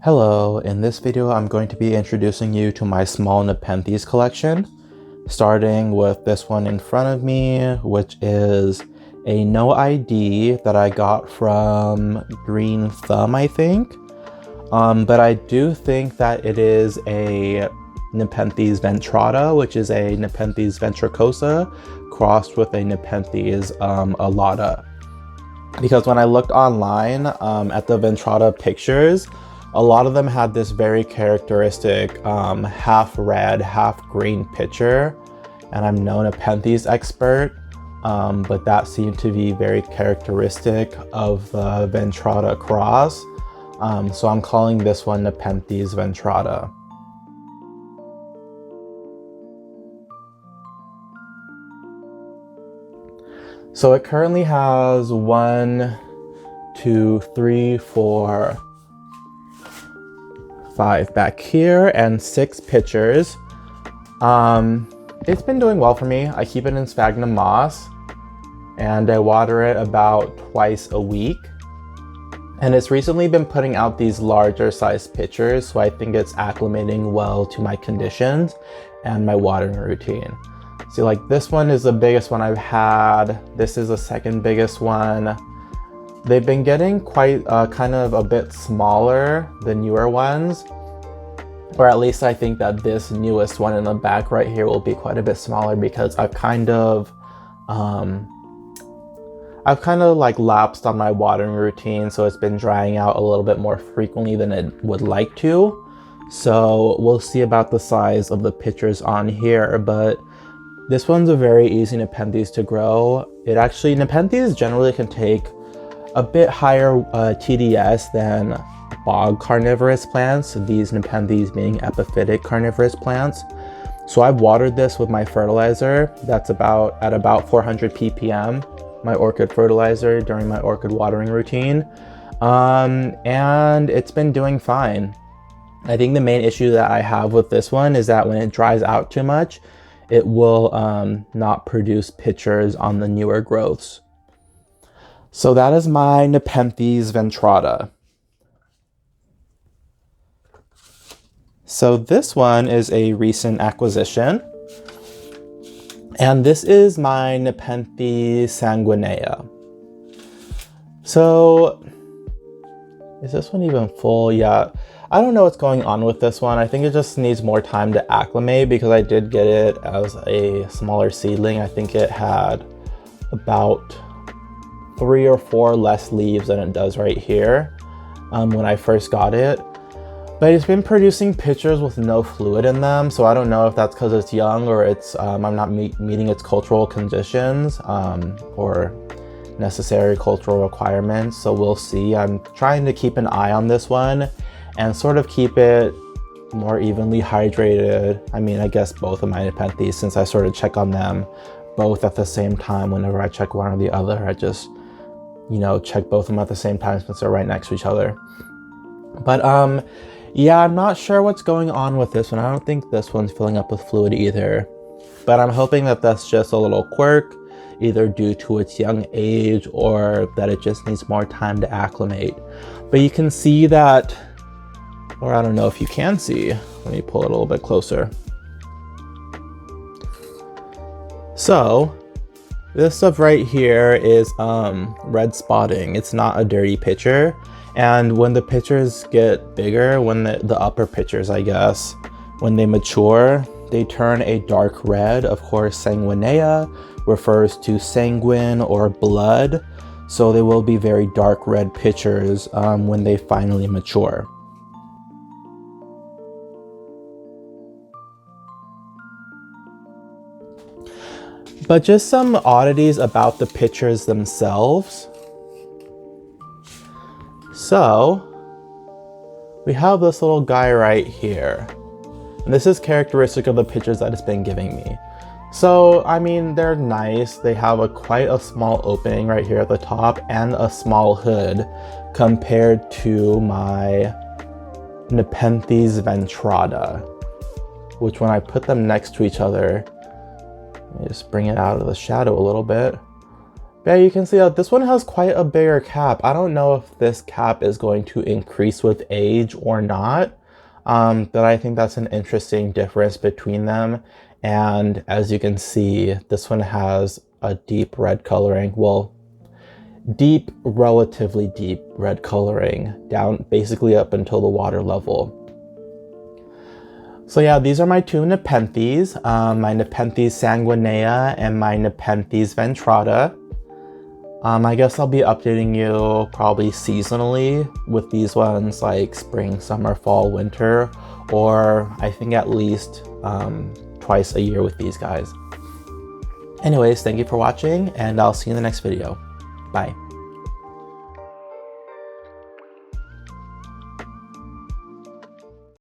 Hello, in this video I'm going to be introducing you to my small Nepenthes collection, starting with this one in front of me, which is a no ID that I got from Green Thumb, I think. But I do think that it is a Nepenthes Ventrata, which is a Nepenthes Ventricosa crossed with a Nepenthes alata. Because when I looked online at the Ventrata pictures, a lot of them had this very characteristic half red, half green picture. And I'm no Nepenthes expert, but that seemed to be very characteristic of the Ventrata cross. So I'm calling this one Nepenthes Ventrata. So it currently has 1, 2, 3, 4, 5 back here and 6 pictures. It's been doing well for me. I keep it in sphagnum moss and I water it about twice a week. And it's recently been putting out these larger size pictures, so I think it's acclimating well to my conditions and my watering routine. See, like this one is the biggest one I've had. This is the second biggest one. They've been getting quite kind of a bit smaller, the newer ones. Or at least I think that this newest one in the back right here will be quite a bit smaller because I've kind of like lapsed on my watering routine, so it's been drying out a little bit more frequently than it would like to. So we'll see about the size of the pitchers on here, but this one's a very easy Nepenthes to grow. Nepenthes generally can take a bit higher TDS than bog carnivorous plants, these Nepenthes being epiphytic carnivorous plants. So I've watered this with my fertilizer that's at about 400 ppm, my orchid fertilizer during my orchid watering routine. And it's been doing fine. I think the main issue that I have with this one is that when it dries out too much, it will not produce pitchers on the newer growths. So that is my Nepenthes Ventrata. So this one is a recent acquisition. And this is my Nepenthe Sanguinea. So, is this one even full? Yeah, I don't know what's going on with this one. I think it just needs more time to acclimate because I did get it as a smaller seedling. I think it had about 3 or 4 less leaves than it does right here when I first got it. But it's been producing pitchers with no fluid in them, so I don't know if that's because it's young or it's I'm not meeting its cultural conditions or necessary cultural requirements, so we'll see. I'm trying to keep an eye on this one and sort of keep it more evenly hydrated. I mean, I guess both of my Nepenthes, since I sort of check on them both at the same time. Whenever I check one or the other, I just, check both of them at the same time since they're right next to each other. But yeah, I'm not sure what's going on with this one. I don't think this one's filling up with fluid either. But I'm hoping that that's just a little quirk, either due to its young age or that it just needs more time to acclimate. But you can see that, or I don't know if you can see. Let me pull it a little bit closer. So this stuff right here is red spotting. It's not a dirty pitcher. And when the pitchers get bigger, when the upper pitchers, I guess, when they mature, they turn a dark red. Of course, sanguinea refers to sanguine or blood. So they will be very dark red pitchers when they finally mature. But just some oddities about the pitchers themselves. So we have this little guy right here. And this is characteristic of the pitchers that it's been giving me. So, I mean, they're nice. They have quite a small opening right here at the top and a small hood compared to my Nepenthes Ventrata, which when I put them next to each other, let me just bring it out of the shadow a little bit. Yeah, you can see that this one has quite a bigger cap. I don't know if this cap is going to increase with age or not, but I think that's an interesting difference between them. And as you can see, this one has a deep red coloring. Well, deep, relatively deep red coloring down basically up until the water level. So yeah, these are my two Nepenthes, my Nepenthe Sanguinea and my Nepenthes Ventrata. I guess I'll be updating you probably seasonally with these ones, like spring, summer, fall, winter, or I think at least twice a year with these guys. Anyways, thank you for watching, and I'll see you in the next video. Bye.